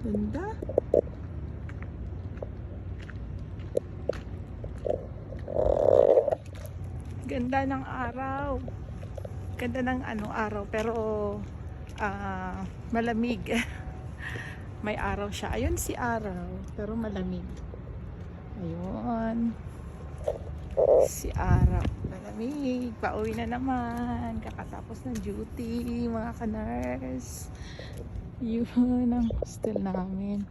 Ganda. Ganda ng araw. Ganda ng araw pero malamig. May araw siya. Ayun si araw pero malamig. Ayun. Si araw. Malamig. Pauwi na naman. Kakatapos ng duty, mga ka-nurse. Yun ang hostel namin.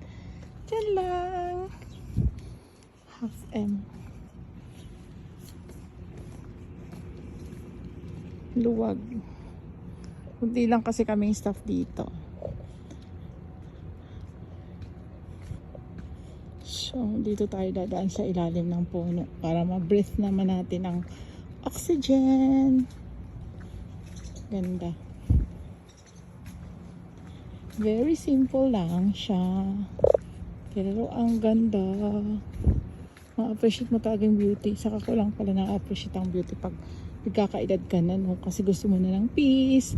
Diyan lang. Half M. Luwag. Hindi lang kasi kaming staff dito. So, dito tayo dadaan sa ilalim ng puno para ma-breathe naman natin ang oxygen. Ganda. Very simple lang siya. Pero ang ganda. Ma-appreciate mo talaga yung beauty. Saka ko lang pala na-appreciate ang beauty pag nagkakaedad ka na, no? Kasi gusto mo na ng peace,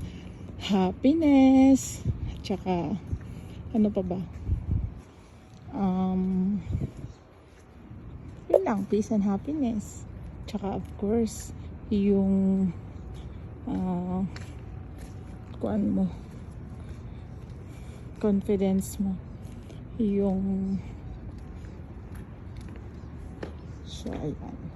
happiness, at saka ano pa ba? Yun lang, peace and happiness. Tsaka of course, yung kuan mo, confidence mo, yung so ayan.